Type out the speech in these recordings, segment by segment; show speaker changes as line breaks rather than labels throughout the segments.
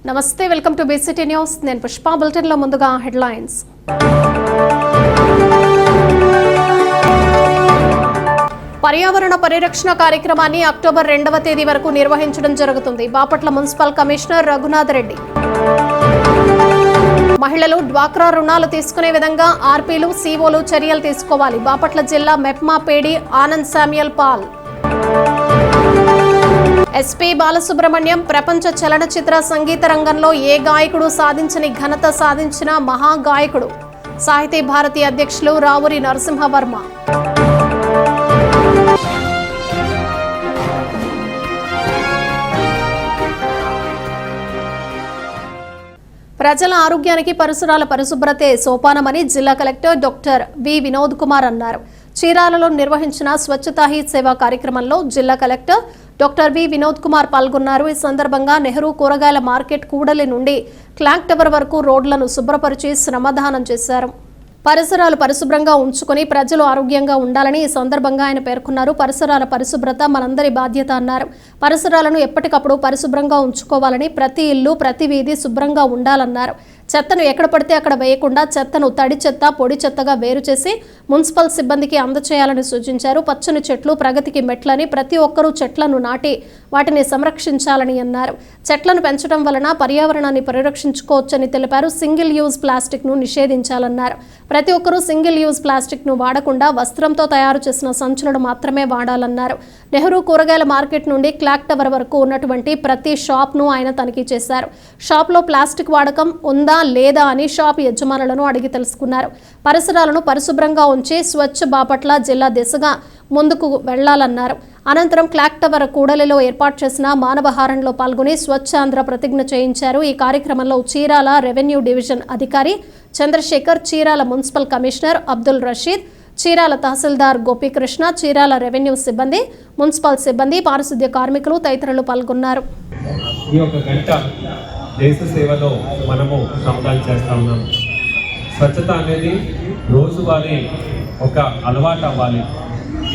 నమస్తే, welcome to BCT news. నేను Pushpa. Bulletin లో ముందుగా హెడ్లైన్స్. పర్యావరణ పరిరక్షణ కార్యక్రమాన్ని అక్టోబర్ 2వ తేదీ వరకు నిర్వహించడం జరుగుతుంది. Bapatla municipal commissioner Raghunath Reddy. మహిళలు డ్వాక్రా రుణాలు తీసుకునే విధంగా ఆర్పీలు, సీఓలు చర్యలు తీసుకోవాలి. బాపట్ల జిల్లా MEPMA PD Anand Samuel Paul. SP Balasubrahmanyam ప్రపంచ చలనచిత్ర సంగీత రంగంలో ఏ గాయకుడు సాధించని ఘనత సాధించిన మహాగాయకుడు. సాహితీ భారతి అధ్యక్షులు రావురి నరసింహవర్మ. ప్రజల ఆరోగ్యానికి పరిసరాల పరిశుభ్రతే సోపానమని జిల్లా collector doctor V Vinod Kumar అన్నారు. చీరాలలో నిర్వహించిన స్వచ్ఛతా హీ సేవ కార్యక్రమంలో జిల్లా collector doctor V Vinod Kumar పాల్గొన్నారు. ఈ సందర్భంగా నెహ్రూ కూరగాయల మార్కెట్ కూడలి నుండి క్లాక్ టవర్ వరకు రోడ్లను శుభ్రపరిచి శ్రమదానం చేశారు. పరిసరాలు పరిశుభ్రంగా ఉంచుకుని ప్రజలు ఆరోగ్యంగా ఉండాలని ఈ సందర్భంగా ఆయన పేర్కొన్నారు. పరిసరాల పరిశుభ్రత మనందరి బాధ్యత అన్నారు. పరిసరాలను ఎప్పటికప్పుడు పరిశుభ్రంగా ఉంచుకోవాలని, ప్రతి ఇల్లు, ప్రతి వీధి శుభ్రంగా ఉండాలన్నారు. చెత్తను ఎక్కడ పడితే అక్కడ వేయకుండా చెత్తను తడి చెత్త, పొడి చెత్తగా వేరు చేసి మున్సిపల్ సిబ్బందికి అందచేయాలని సూచించారు. పచ్చని చెట్లు ప్రగతికి మెట్లని, ప్రతి ఒక్కరూ చెట్లను నాటి వాటిని సంరక్షించాలని అన్నారు. చెట్లను పెంచడం వలన పర్యావరణాన్ని పరిరక్షించుకోవచ్చని తెలిపారు. సింగిల్ యూజ్ ప్లాస్టిక్ ను నిషేధించాలన్నారు. ప్రతి ఒక్కరూ సింగిల్ యూజ్ ప్లాస్టిక్ ను వాడకుండా వస్త్రంతో తయారు చేసిన సంచులను మాత్రమే వాడాలన్నారు. నెహ్రూ కూరగాయల మార్కెట్ నుండి క్లాక్ టవర్ వరకు ఉన్నటువంటి ప్రతి షాప్ ను ఆయన తనిఖీ చేశారు. షాప్ లో ప్లాస్టిక్ వాడకం ఉందా లేదా అని షాప్ యజమానులను అడిగి తెలుసుకున్నారు. పరిసరాలను పరిశుభ్రంగా ఉంచి స్వచ్ఛ బాపట్ల జిల్లా దిశగా ముందుకు వెళ్లాలన్నారు. అనంతరం క్లాక్ టవర్ కూడలిలో ఏర్పాటు చేసిన మానవహారంలో పాల్గొని స్వచ్ఛాంధ్ర ప్రతిజ్ఞ చేయించారు. ఈ కార్యక్రమంలో చీరాల రెవెన్యూ డివిజన్ అధికారి చంద్రశేఖర్, చీరాల మున్సిపల్ కమిషనర్ అబ్దుల్ రషీద్, చీరాల తహసీల్దార్ గోపీకృష్ణ, చీరాల రెవెన్యూ సిబ్బంది, మున్సిపల్ సిబ్బంది, పారిశుద్ధ్య కార్మికులు తదితరులు పాల్గొన్నారు.
దేశ సేవలో మనము శ్రమదానం చేస్తూ ఉన్నాం. స్వచ్ఛత అనేది రోజువారీ ఒక అలవాటు అవ్వాలి.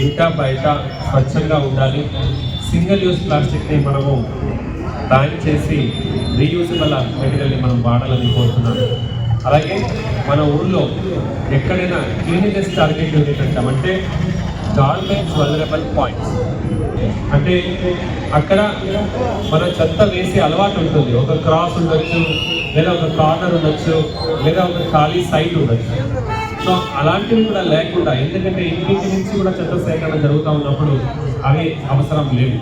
ఇంకా బయట స్వచ్ఛంగా ఉండాలి. సింగిల్ యూజ్ ప్లాస్టిక్ని మనము బ్యాన్ చేసి రీయూజబుల్ మెటీరియల్ని మనం వాడాలని కోరుతున్నాను. అలాగే మన ఊళ్ళో ఎక్కడైనా క్లీనినెస్ టార్గెట్ యూనిట్ అంటామంటే గవర్నమెంట్ వల్నరబుల్ పాయింట్స్ అంటే అక్కడ మన చెత్త వేసే అలవాటు ఉంటుంది. ఒక క్రాస్ ఉండొచ్చు, లేదా ఒక కార్నర్ ఉండొచ్చు, లేదా ఒక ఖాళీ సైట్ ఉండొచ్చు. సో అలాంటివి కూడా లేకుండా, ఎందుకంటే ఇంటికి నుంచి కూడా చెత్త సేకరణ జరుగుతూ ఉన్నప్పుడు అవి అవసరం లేవు.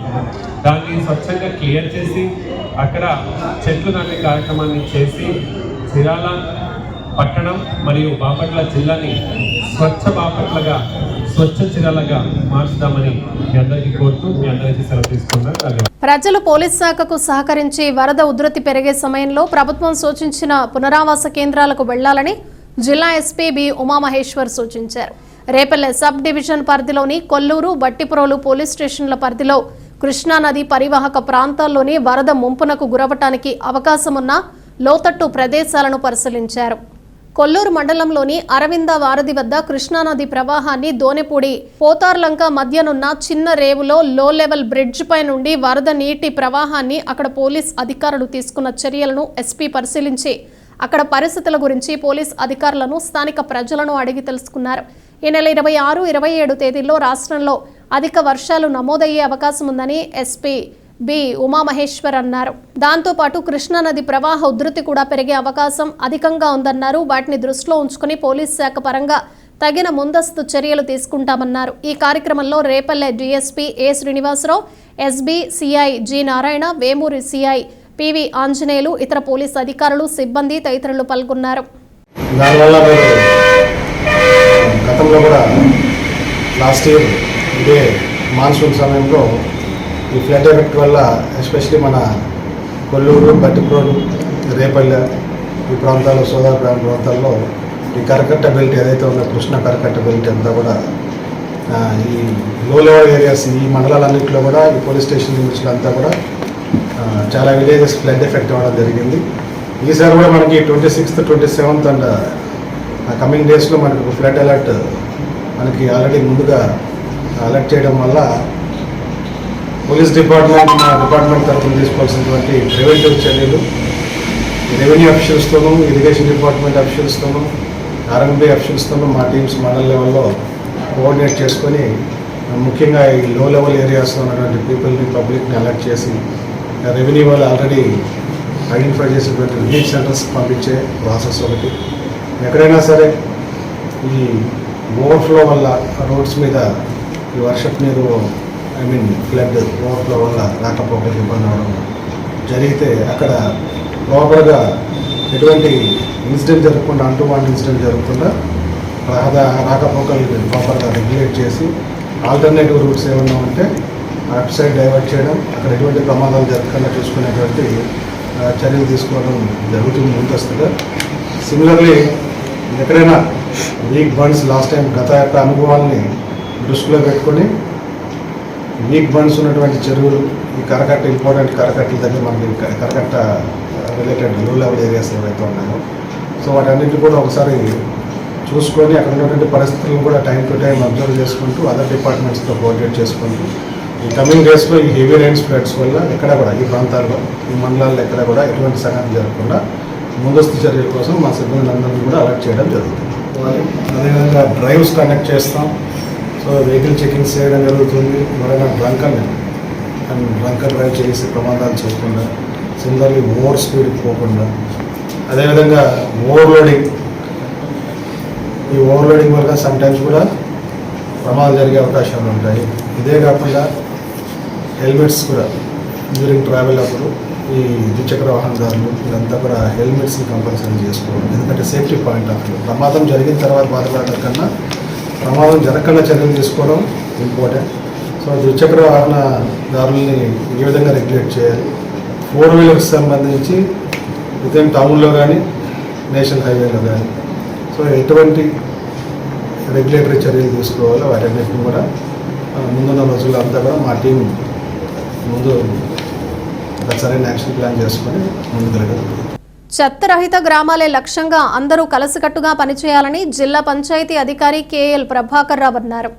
దాన్ని స్వచ్ఛంగా క్లియర్ చేసి అక్కడ చెట్లు నాటే కార్యక్రమాన్ని చేసి చీరాల పట్టణం మరియు బాపట్ల జిల్లాని స్వచ్ఛ బాపట్లగా, స్వచ్ఛ చీరాలగా మార్చుదామని మీ అందరికీ కోరుతూ మీ అందరికీ సెలవు తీసుకున్నారు.
ప్రజలు పోలీస్ శాఖకు సహకరించి వరద ఉధృతి పెరిగే సమయంలో ప్రభుత్వం సూచించిన పునరావాస కేంద్రాలకు వెళ్లాలని జిల్లా ఎస్పీ బి ఉమామహేశ్వర్ సూచించారు. రేపల్లె సబ్ డివిజన్ పరిధిలోని కొల్లూరు, బట్టిప్రోలు పోలీస్ స్టేషన్ల పరిధిలో కృష్ణానది పరివాహక ప్రాంతాల్లోని వరద ముంపునకు గురవటానికి అవకాశమున్న లోతట్టు ప్రదేశాలను పరిశీలించారు. కొల్లూరు మండలంలోని అరవింద వారధి వద్ద కృష్ణానది ప్రవాహాన్ని దోనెపూడి, పోతార్లంక మధ్యనున్న చిన్న రేవులో లో లెవెల్ బ్రిడ్జ్ పై నుండి వరద నీటి ప్రవాహాన్ని అక్కడ పోలీస్ అధికారులు తీసుకున్న చర్యలను ఎస్పీ పరిశీలించి అక్కడ పరిస్థితుల గురించి పోలీస్ అధికారులను, స్థానిక ప్రజలను అడిగి తెలుసుకున్నారు. ఈ నెల 26, 27 తేదీల్లో రాష్ట్రంలో అధిక వర్షాలు నమోదయ్యే అవకాశం ఉందని ఎస్పీ బి ఉమామహేశ్వర్ అన్నారు. దాంతోపాటు కృష్ణానది ప్రవాహ ఉధృతి కూడా పెరిగే అవకాశం అధికంగా ఉందన్నారు. వాటిని దృష్టిలో ఉంచుకుని పోలీస్ శాఖ పరంగా తగిన ముందస్తు చర్యలు తీసుకుంటామన్నారు. ఈ కార్యక్రమంలో Repalle DSP A Srinivasarao, SB CI G Narayana, Vemuri CI PV Anjaneyulu, ఇతర పోలీస్ అధికారులు, సిబ్బంది తదితరులు పాల్గొన్నారు.
గతంలో కూడా లాస్ట్ ఇయర్ ఇదే మాన్సూన్ సమయంలో ఈ ఫ్లడ్ ఎఫెక్ట్ వల్ల ఎస్పెషలీ మన కొల్లూరు, బట్టిప్రోలు, రేపల్లె ఈ ప్రాంతాల్లో, సోదాల ప్రాంతాల్లో ఈ కరకట్ట బెల్ట్ ఏదైతే ఉందో కృష్ణ కరకట్ట బెల్ట్ అంతా కూడా ఈ లో లెవెల్ ఏరియాస్, ఈ మండలాలన్నింటిలో కూడా ఈ పోలీస్ స్టేషన్ లిమిట్స్లో అంతా కూడా చాలా విలేజెస్ ఫ్లడ్ ఎఫెక్ట్ అవ్వడం జరిగింది. ఈసారి కూడా మనకి 26th, 27th అండ్ కమింగ్ డేస్లో మనకు ఫ్లడ్ అలర్ట్ మనకి ఆల్రెడీ ముందుగా అలర్ట్ చేయడం వల్ల పోలీస్ డిపార్ట్మెంట్ తరఫున తీసుకోవాల్సినటువంటి ప్రివెంటివ్ చర్యలు రెవెన్యూ అఫీషియల్స్తోనూ, ఇరిగేషన్ డిపార్ట్మెంట్ అఫీషియల్స్తోనూ, ఆర్ఎంబీ అఫీషియల్స్తోనూ మా టీమ్స్ మండల్ లెవెల్లో కోఆర్డినేట్ చేసుకొని ముఖ్యంగా ఈ లో లెవెల్ ఏరియాస్లో ఉన్నటువంటి పీపుల్ని, పబ్లిక్ని అలర్ట్ చేసి రెవెన్యూ వాళ్ళు ఆల్రెడీ ఐడెంటిఫై చేసినటువంటి రిలీఫ్ సెంటర్స్ పంపించే ప్రాసెస్ ఒకటి. ఎక్కడైనా సరే ఈ ఓవర్ఫ్లో వల్ల రోడ్స్ మీద ఈ వర్షపు నీరు ఫ్లడ్ ఓవర్ఫ్లో వల్ల రాకపోకలకు ఇబ్బంది అవడం జరిగితే అక్కడ ప్రాపర్గా ఎటువంటి ఇన్సిడెంట్ జరగకుండా, అంటువాంటి ఇన్సిడెంట్ జరగకుండా రాకపోకలు ప్రాపర్గా రెగ్యులేట్ చేసి ఆల్టర్నేటివ్ రూట్స్ ఏమన్నా ఉంటే అటు సైడ్ డైవర్ట్ చేయడం, అక్కడ ఎటువంటి ప్రమాదాలు జరగకుండా చూసుకునేటువంటి చర్యలు తీసుకోవడం జరుగుతుంది ముందస్తుగా. సిమిలర్లీ ఎక్కడైనా వీక్ బండ్స్ లాస్ట్ టైం గత యొక్క అనుభవాల్ని దృష్టిలో పెట్టుకొని వీక్ బండ్స్ ఉన్నటువంటి చెరువులు, ఈ కరకట్ట ఇంపార్టెంట్ కరకట్టల దగ్గర మనకి కరకట్ట రిలేటెడ్ లో లెవెల్ ఏరియాస్ ఏవైతే ఉన్నాయో సో వాటన్నింటినీ కూడా ఒకసారి చూసుకొని అక్కడ ఉన్నటువంటి పరిస్థితులను కూడా టైం టు టైం అబ్జర్వ్ చేసుకుంటూ అదర్ డిపార్ట్మెంట్స్తో కోఆర్డినేట్ చేసుకుంటూ ఈ కమింగ్ డేస్లో ఈ హెవీ రైన్ స్ప్రెడ్స్ వల్ల ఎక్కడ కూడా ఈ ప్రాంతాల్లో, ఈ మండలాల్లో ఎక్కడ కూడా ఎటువంటి సంఘటన జరగకుండా ముందస్తు చర్యల కోసం మా సిబ్బంది అందరినీ కూడా అలర్ట్ చేయడం జరుగుతుంది. అదేవిధంగా డ్రైవ్స్ కండక్ట్ చేస్తాం. సో వెహికల్ చెకింగ్స్ చేయడం జరుగుతుంది. ఎవరైనా డ్రంకర్ డ్రైవ్ చేసి ప్రమాదాలు చేయకుండా, సిమిలర్లీ ఓవర్ స్పీడ్కి పోకుండా, అదేవిధంగా ఓవర్లోడింగ్, ఈ ఓవర్లోడింగ్ వల్ల సమ్టైమ్స్ కూడా ప్రమాదాలు జరిగే అవకాశాలు ఉంటాయి. ఇదే కాకుండా హెల్మెట్స్ కూడా డ్యూరింగ్ ట్రావెల్ అప్పుడు ఈ ద్విచక్ర వాహనదారులు ఇదంతా కూడా హెల్మెట్స్ని కంపల్సరీ చేసుకోవడం. ఎందుకంటే సేఫ్టీ పాయింట్ ఆఫ్ వ్యూ, ప్రమాదం జరిగిన తర్వాత బాధపడటం కన్నా ప్రమాదం జరగకుండా చర్యలు తీసుకోవడం ఇంపార్టెంట్. సో ద్విచక్ర వాహనదారుల్ని ఏ విధంగా రెగ్యులేట్ చేయాలి, 4 వీలర్స్ సంబంధించి వితిన్ టౌన్లో కానీ నేషనల్ హైవేలో కానీ సో ఎటువంటి రెగ్యులేటరీ చర్యలు తీసుకోవాలో వాటన్నిటిని కూడా ముందున్న రోజుల్లో అంతా కూడా మా టీం ముందు ఒక సరైన యాక్షన్ ప్లాన్ చేసుకొని ముందుకు వెళ్ళగలుగుతాం.
చెత్త రహిత గ్రామాలే లక్ష్యంగా అందరూ కలిసికట్టుగా పనిచేయాలని జిల్లా పంచాయతీ అధికారి కేఎల్ ప్రభాకర్ రావు అన్నారు.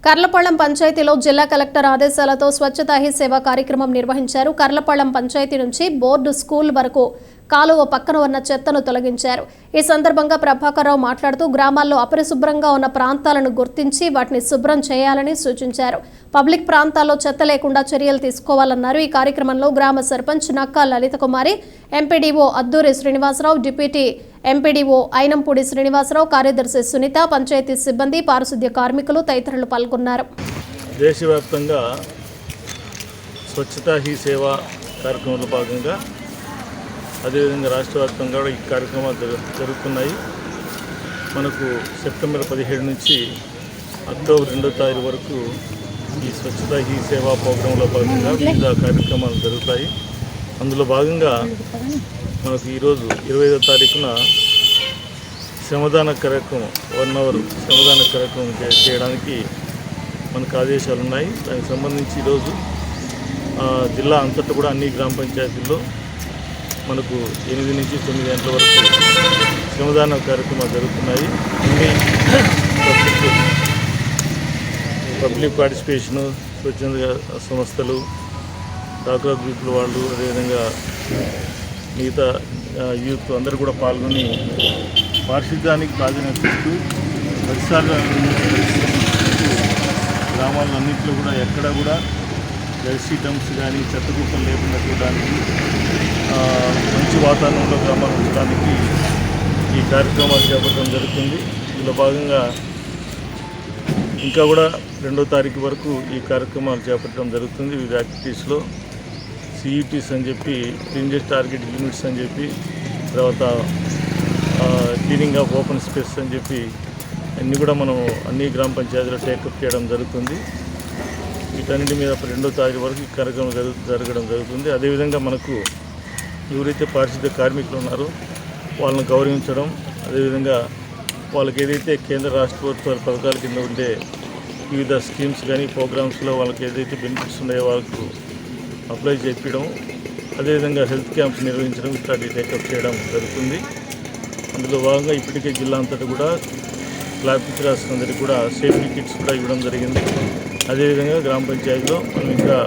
కర్లపాళెం పంచాయతీలో జిల్లా కలెక్టర్ ఆదేశాలతో స్వచ్ఛతా హీ సేవ కార్యక్రమం నిర్వహించారు. కర్లపాళెం పంచాయతీ నుంచి బోర్డు స్కూల్ వరకు కాలువ పక్కన ఉన్న చెత్తను తొలగించారు. ఈ సందర్భంగా ప్రభాకర్ రావు మాట్లాడుతూ గ్రామాల్లో అపరిశుభ్రంగా ఉన్న ప్రాంతాలను గుర్తించి వాటిని శుభ్రం చేయాలని సూచించారు. పబ్లిక్ ప్రాంతాల్లో చెత్త లేకుండా చర్యలు తీసుకోవాలన్నారు. ఈ కార్యక్రమంలో గ్రామ sarpanch Nakka Lalitha Kumari, MPDO Adduri Srinivasarao, deputy MPDO Ayinampudi Srinivasarao, కార్యదర్శి సునీత, పంచాయతీ సిబ్బంది, పారిశుద్ధ్య కార్మికులు తదితరులు పాల్గొన్నారు.
దేశవ్యాప్తంగా స్వచ్ఛతా హీ సేవ కార్యక్రమంలో భాగంగా అదేవిధంగా రాష్ట్ర వ్యాప్తంగా కూడా ఈ కార్యక్రమాలు జరుగుతున్నాయి. మనకు సెప్టెంబర్ 17 నుంచి అక్టోబర్ 2వ తారీఖు వరకు ఈ స్వచ్ఛతా హీ సేవా ప్రోగ్రాంలో భాగంగా వివిధ కార్యక్రమాలు జరుగుతాయి. అందులో భాగంగా మనకు ఈరోజు 25వ తారీఖున శ్రమదాన కార్యక్రమం 1 అవర్ శ్రమదాన కార్యక్రమం చేయడానికి మనకు ఆదేశాలు ఉన్నాయి. దానికి సంబంధించి ఈరోజు జిల్లా అంతటా కూడా అన్ని గ్రామ పంచాయతీల్లో మనకు 8 నుంచి 9 గంటల వరకు శ్రమదాన కార్యక్రమాలు జరుగుతున్నాయి. అన్ని పబ్లిక్ పార్టిసిపేషను, స్వచ్ఛంద సంస్థలు, డాక్రా గ్రూపుల వాళ్ళు, అదేవిధంగా మిగతా యూత్ అందరూ కూడా పాల్గొని పారిశుద్ధ్యానికి ప్రాధాన్యత ఇస్తూ గ్రామాలన్నింటిలో కూడా ఎక్కడ కూడా జెర్సీ డంప్స్ కానీ చెత్త కుప్పలు లేకుండా చూడడానికి, మంచి వాతావరణంలో గ్రామాలు ఉంచడానికి ఈ కార్యక్రమాలు చేపట్టడం జరుగుతుంది. ఇందులో భాగంగా ఇంకా కూడా 2వ తారీఖు వరకు ఈ కార్యక్రమాలు చేపట్టడం జరుగుతుంది. వివిధ యాక్టివిటీస్లో సిఈటీస్ అని చెప్పి, క్లీన్జెస్ టార్గెట్ యూనిట్స్ అని చెప్పి, తర్వాత క్లీనింగ్ ఆఫ్ ఓపెన్ స్పేస్ అని చెప్పి అన్నీ కూడా మనం అన్ని గ్రామ పంచాయతీలో టేకప్ చేయడం జరుగుతుంది. వీటన్నిటి మీద 2వ తారీఖు వరకు ఈ కార్యక్రమం జరగడం జరుగుతుంది. అదేవిధంగా మనకు ఎవరైతే పారిశుద్ధ్య కార్మికులు ఉన్నారో వాళ్ళని గౌరవించడం, అదేవిధంగా వాళ్ళకి ఏదైతే కేంద్ర రాష్ట్ర ప్రభుత్వాల పథకాల కింద ఉండే వివిధ స్కీమ్స్ కానీ ప్రోగ్రామ్స్లో వాళ్ళకి ఏదైతే బెనిఫిట్స్ ఉన్నాయో వాళ్ళకు అప్లై చేయించడం, అదేవిధంగా హెల్త్ క్యాంప్స్ నిర్వహించడం ఇట్లాంటి టేకప్ చేయడం జరుగుతుంది. అందులో భాగంగా ఇప్పటికే జిల్లా అంతటా కూడా ట్రాఫిక్ రాసినందరికీ కూడా సేఫ్టీ కిట్స్ కూడా ఇవ్వడం జరిగింది. అదేవిధంగా గ్రామ పంచాయతీలో మనం ఇంకా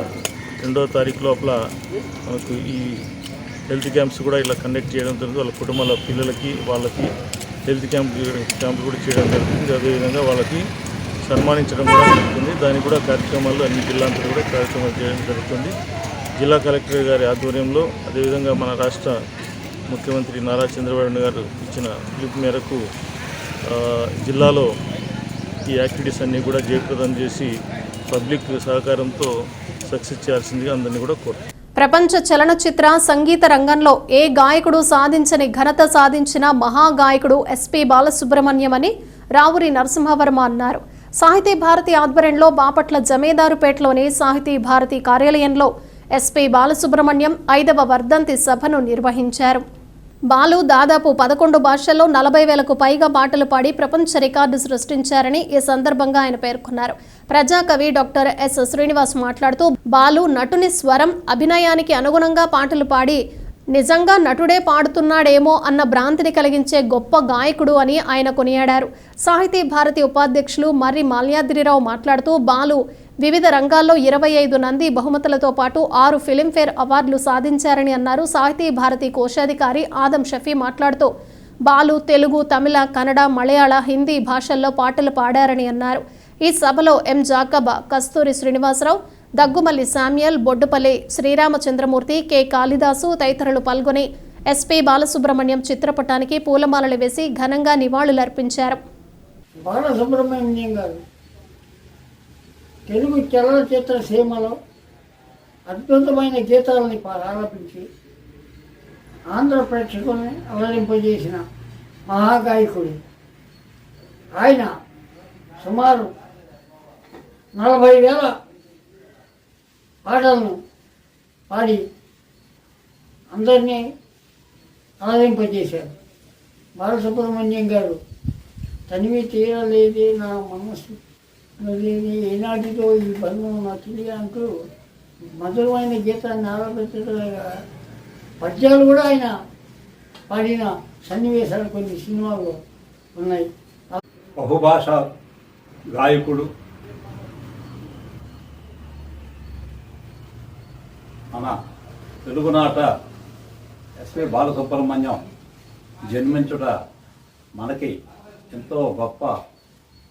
2వ తారీఖు లోపల మనకు ఈ హెల్త్ క్యాంప్స్ కూడా ఇలా కండక్ట్ చేయడం జరుగుతుంది. వాళ్ళ కుటుంబాల పిల్లలకి వాళ్ళకి హెల్త్ క్యాంపులు కూడా చేయడం జరుగుతుంది. అదేవిధంగా వాళ్ళకి సన్మానించడం కూడా జరుగుతుంది. దానికి కూడా కార్యక్రమాలు అన్ని జిల్లాంతలో కూడా కార్యక్రమాలు చేయడం జరుగుతుంది. జిల్లా కలెక్టర్ గారి ఆధ్వర్యంలో అదేవిధంగా మన రాష్ట్ర ముఖ్యమంత్రి నారా చంద్రబాబు నాయుడు గారు ఇచ్చిన పిలుపు మేరకు జిల్లాలో ఈ యాక్టివిటీస్ అన్నీ కూడా జయప్రదం చేసి పబ్లిక్ సహకారంతో సక్సెస్ చేయాల్సిందిగా అందరినీ కూడా కోరుతున్నాను.
ప్రపంచ చలనచిత్ర సంగీత రంగంలో ఏ గాయకుడు సాధించని ఘనత సాధించిన మహాగాయకుడు ఎస్పీ బాలసుబ్రహ్మణ్యం అని రావురి నరసింహవర్మ అన్నారు. సాహితీ భారతి ఆధ్వర్యంలో బాపట్ల జమేదారుపేటలోని సాహితీ భారతి కార్యాలయంలో ఎస్పీ బాలసుబ్రహ్మణ్యం 5వ వర్ధంతి సభను నిర్వహించారు. బాలు దాదాపు 11 భాషల్లో 40,000కు పైగా పాటలు పాడి ప్రపంచ రికార్డు సృష్టించారని ఈ సందర్భంగా ఆయన పేర్కొన్నారు. ప్రజాకవి డాక్టర్ ఎస్ శ్రీనివాస్ మాట్లాడుతూ బాలు నటుని స్వరం అభినయానికి అనుగుణంగా పాటలు పాడి నిజంగా నటుడే పాడుతున్నాడేమో అన్న భ్రాంతిని కలిగించే గొప్ప గాయకుడు అని ఆయన కొనియాడారు. సాహితీ భారతి ఉపాధ్యక్షులు మర్రి మాల్యాద్రిరావు మాట్లాడుతూ బాలు వివిధ రంగాల్లో 25 నంది బహుమతులతో పాటు 6 ఫిలింఫేర్ అవార్డులు సాధించారని అన్నారు. సాహితీ భారతి కోశాధికారి ఆదం షఫీ మాట్లాడుతూ బాలు తెలుగు, తమిళ, కన్నడ, మలయాళ, హిందీ భాషల్లో పాటలు పాడారని అన్నారు. ఈ సభలో ఎం జాకబ్, కస్తూరి శ్రీనివాసరావు, దగ్గుమల్లి శామ్యుయల్, బొడ్డుపల్లి శ్రీరామచంద్రమూర్తి, కె కాళిదాసు తదితరులు పాల్గొని ఎస్పీ బాలసుబ్రహ్మణ్యం చిత్రపటానికి పూలమాలలు వేసి ఘనంగా నివాళులర్పించారు.
బాలసుబ్రహ్మణ్యం గారు తెలుగు చలనచిత్ర సీమలో అద్భుతమైన గీతాలని ఆలపించి ఆంధ్ర ప్రేక్షకుల్ని అలరింపజేసిన మహాగాయకుడు. ఆయన సుమారు 40,000 పాటలను పాడి అందరినీ అలరింపజేశారు. బాలసుబ్రహ్మణ్యం గారు తనివి తీరలేదే నా మనస్సు లేని ఏనాటితో ఈ బంధం నా తెలియ అంటూ మధురమైన గీతాన్ని ఆలపించడమే పద్యాలు కూడా ఆయన పాడిన సన్నివేశాలు కొన్ని సినిమాల్లో ఉన్నాయి.
బహుభాష గాయకుడు మన తెలుగునాట ఎస్పి బాలసుబ్రహ్మణ్యం జన్మించుట మనకి ఎంతో గొప్ప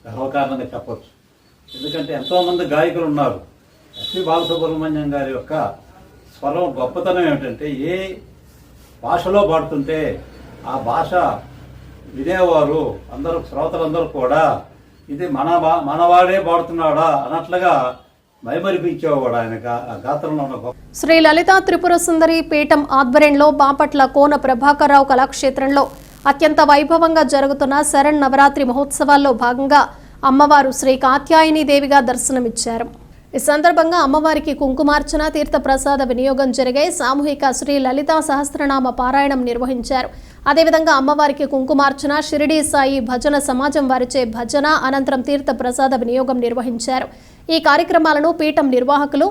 గర్వకారణంగా చెప్పచ్చు. ఎందుకంటే ఎంతోమంది గాయకులు ఉన్నారు. ఎస్పి బాలసుబ్రహ్మణ్యం గారి యొక్క స్వరం గొప్పతనం ఏమిటంటే ఏ భాషలో పాడుతుంటే ఆ భాష వినేవారు అందరూ శ్రోతలందరూ కూడా ఇది మనవాడే పాడుతున్నాడా అన్నట్లుగా మైమరిపించేవాడు ఆయన గాత్రంలో ఉన్న గొప్ప.
శ్రీ లలితా త్రిపుర సుందరి పీఠం ఆధ్వర్యంలో బాపట్ల కోన ప్రభాకర్రావు కళాక్షేత్రంలో అత్యంత వైభవంగా జరుగుతున్న శరణ్ నవరాత్రి మహోత్సవాల్లో భాగంగా అమ్మవారు శ్రీ కాత్యాయని దేవిగా దర్శనమిచ్చారు. ఈ సందర్భంగా అమ్మవారికి కుంకుమార్చన, తీర్థ ప్రసాద వినియోగం జరిగాయి. సామూహిక శ్రీ లలితా సహస్రనామ పారాయణం నిర్వహించారు. అదేవిధంగా అమ్మవారికి కుంకుమార్చన, షిరిడీ సాయి భజన సమాజం వారిచే భజన, అనంతరం తీర్థ ప్రసాద వినియోగం నిర్వహించారు. ఈ కార్యక్రమాలను పీఠం నిర్వాహకులు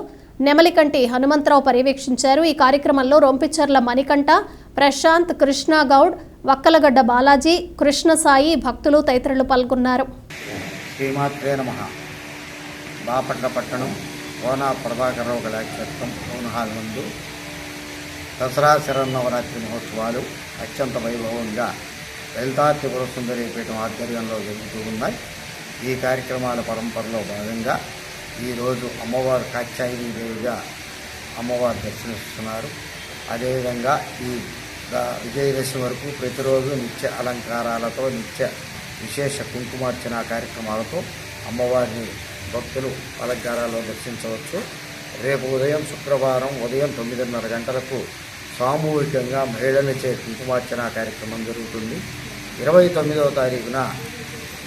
నెమలికంటి హనుమంతరావు పర్యవేక్షించారు. ఈ కార్యక్రమంలో రొంపిచర్ల మణికంఠ, ప్రశాంత్, కృష్ణగౌడ్, వక్కలగడ్డ బాలాజీ, కృష్ణసాయి భక్తులు తదితరులు పాల్గొన్నారు.
శ్రీమాత్రే నమః. బాపట్ల పట్టణం కోన ప్రభాకర్రావు కళాక్షేత్రం టౌన్ హాల్ ముందు దసరా శరన్నవరాత్రి మహోత్సవాలు అత్యంత వైభవంగా లలితా త్రిపుర సుందరి పీఠం ఆధ్వర్యంలో జరుగుతూ ఉన్నాయి. ఈ కార్యక్రమాల పరంపరలో భాగంగా ఈరోజు అమ్మవారు కాత్యాయని దేవిగా అమ్మవారు దర్శనమిస్తున్నారు. అదేవిధంగా ఈ విజయదశమి వరకు ప్రతిరోజు నిత్య అలంకారాలతో నిత్య విశేష కుంకుమార్చన కార్యక్రమాలతో అమ్మవారిని భక్తులు అలంకారాల్లో దర్శించవచ్చు. రేపు ఉదయం శుక్రవారం ఉదయం 9:30 గంటలకు సామూహికంగా మహిళలచే కుంకుమార్చన కార్యక్రమం జరుగుతుంది. 29వ తారీఖున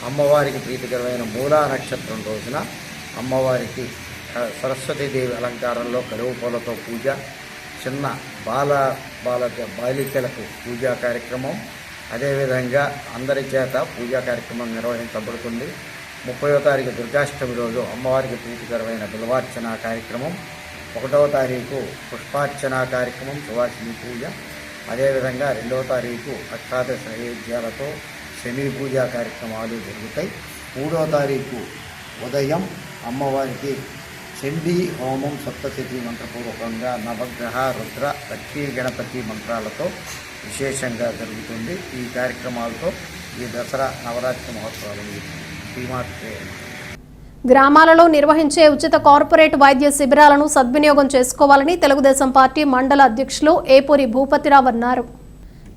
అమ్మవారికి ప్రీతికరమైన మూలా నక్షత్రం రోజున అమ్మవారికి సరస్వతీదేవి అలంకారంలో కలువ పూలతో పూజ, చిన్న బాలికలకు పూజా కార్యక్రమం, అదేవిధంగా అందరి చేత పూజా కార్యక్రమం నిర్వహించబడుతుంది. 30వ తారీఖు దుర్గాష్టమి రోజు అమ్మవారికి ప్రీతికరమైన బిల్వార్చన కార్యక్రమం, 1వ తారీఖు పుష్పార్చన కార్యక్రమం, సువాసిని పూజ, అదేవిధంగా 2వ తారీఖు అష్టాదశ నైవేద్యాలతో శమీ పూజా కార్యక్రమాలు జరుగుతాయి. 3వ తారీఖు ఉదయం అమ్మవారికి చండీ హోమం సప్తశతి మంత్రపూర్వకంగా నవగ్రహ రుద్ర లక్ష్మీ గణపతి మంత్రాలతో విశేషంగా జరుగుతుంది. ఈ కార్యక్రమాలతో ఈ దసరా నవరాత్రి మహోత్సవాలు శ్రీమాత్రే.
గ్రామాలలో నిర్వహించే ఉచిత కార్పొరేట్ వైద్య శిబిరాలను సద్వినియోగం చేసుకోవాలని తెలుగుదేశం పార్టీ మండల అధ్యక్షులు ఏపూరి భూపతిరావు అన్నారు.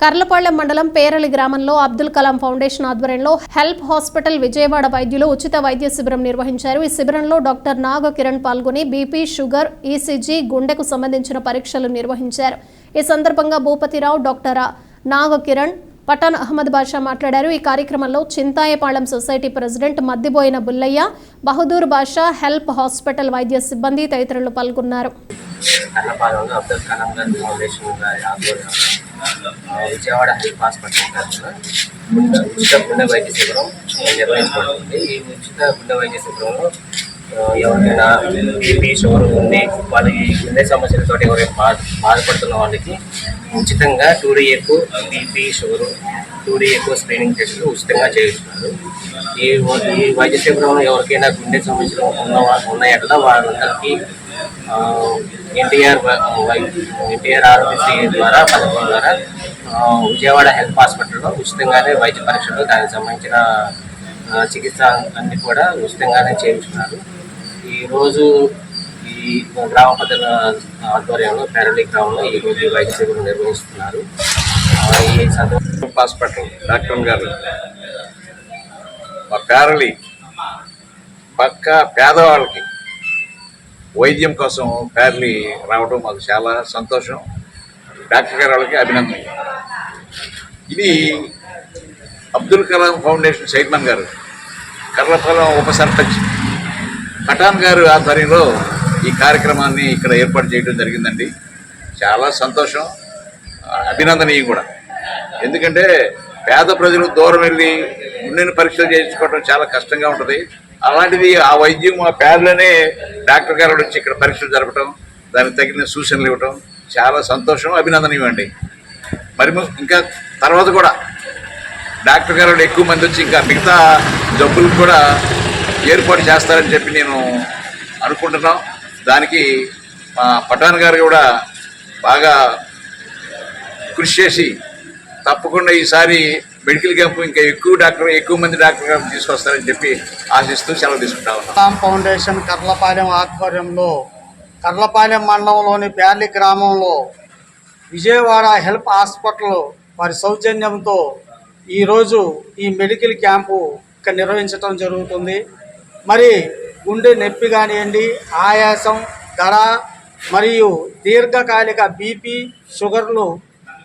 కర్లపాళ్లెం మండలం పేరలి గ్రామంలో అబ్దుల్ కలాం ఫౌండేషన్ ఆధ్వర్యంలో హెల్ప్ హాస్పిటల్ విజయవాడ వైద్యులు ఉచిత వైద్య శిబిరం నిర్వహించారు. ఈ శిబిరంలో డాక్టర్ నాగ కిరణ్ పాల్గొని బీపీ, షుగర్, ఈసీజీ, గుండెకు సంబంధించిన పరీక్షలు నిర్వహించారు. ఈ సందర్భంగా భూపతిరావు, డాక్టర్ నాగ కిరణ్, పఠాన్ అహ్మద్ బాషా మాట్లాడారు. ఈ కార్యక్రమంలో చింతాయపాళెం సొసైటీ ప్రెసిడెంట్ మద్దిబోయిన బుల్లయ్య, బహదూర్ బాషా, హెల్ప్ హాస్పిటల్ వైద్య సిబ్బంది తదితరులు పాల్గొన్నారు.
కర్లపాలెంలో అబ్దుల్ కలాం గారి ఫౌండేషన్ గారి ఆధ్వర్యంలో విజయవాడ హెల్ప్ హాస్పిటల్ తరఫున ఉచిత గుండె వైద్య శిబిరం నిర్వహించబడుతుంది. ఈ ఉచిత గుండె వైద్య శిబిరంలో ఎవరికైనా బీపీ, షుగర్ ఉంది, వాళ్ళకి గుండె సమస్యలతో ఎవరైనా బాధపడుతున్న వాళ్ళకి ఉచితంగా 2DECO BP, sugar, 2DECO screening టెస్టులు ఉచితంగా చేయిస్తున్నారు. ఈ వైద్య శిబిరంలో ఎవరికైనా గుండె సమస్యలు ఉన్నాయట్లా వాళ్ళందరికీ ఎన్టీఆర్ ఆరోగ్యశ్రీ ద్వారా పథకం ద్వారా విజయవాడ హెల్త్ హాస్పిటల్లో ఉచితంగానే వైద్య పరీక్షలు, దానికి సంబంధించిన చికిత్స అన్ని కూడా ఉచితంగానే చేయించుకున్నారు. ఈరోజు ఈ గ్రామ పెద్దల ఆధ్వర్యంలో పేరలి గ్రామంలో ఈరోజు వైద్య శిబిరం నిర్వహిస్తున్నారు. ఈ సందర్భంగా
హాస్పిటల్ డాక్టర్ గారు మా పేరలి పక్క పేదవాళ్ళకి వైద్యం కోసం పేరలి రావడం మాకు చాలా సంతోషం. డాక్టర్ గారు వాళ్ళకి అభినందన. ఇది అబ్దుల్ కలాం ఫౌండేషన్ చైర్మన్ గారు, కర్లపాలెం ఉప సర్పంచ్ పఠాన్ గారు ఆధ్వర్యంలో ఈ కార్యక్రమాన్ని ఇక్కడ ఏర్పాటు చేయడం జరిగిందండి. చాలా సంతోషం, అభినందనీయం కూడా. ఎందుకంటే పేద ప్రజలు దూరం వెళ్ళి గుండెని పరీక్షలు చేయించుకోవడం చాలా కష్టంగా ఉంటుంది. అలాంటిది ఆ వైద్యం మా పేదలనే డాక్టర్ గారు వచ్చి ఇక్కడ పరీక్షలు జరపడం, దానికి తగిన సూచనలు ఇవ్వడం చాలా సంతోషం, అభినందనీయం అండి. మరి ఇంకా తర్వాత కూడా డాక్టర్ గారు ఎక్కువ మంది వచ్చి ఇంకా మిగతా జబ్బులకు కూడా ఏర్పాటు చేస్తారని చెప్పి నేను అనుకుంటున్నాం. దానికి మా పఠాన్ గారు కూడా బాగా కృషి చేసి తప్పకుండా ఈసారి మెడికల్ క్యాంపు ఇంకా ఎక్కువ మంది డాక్టర్ గారు తీసుకొస్తారని చెప్పి ఆశిస్తూ సెలవు తీసుకుంటా ఉన్నాం.
కలాం ఫౌండేషన్ కర్లపాలెం ఆధ్వర్యంలో కర్లపాలెం మండలంలోని పేర్లి గ్రామంలో విజయవాడ హెల్ప్ హాస్పిటల్ వారి సౌజన్యంతో ఈరోజు ఈ మెడికల్ క్యాంపు ఇక్కడ నిర్వహించడం జరుగుతుంది. మరి గుండె నొప్పి కానివ్వండి, ఆయాసం, దడ మరియు దీర్ఘకాలిక బీపీ,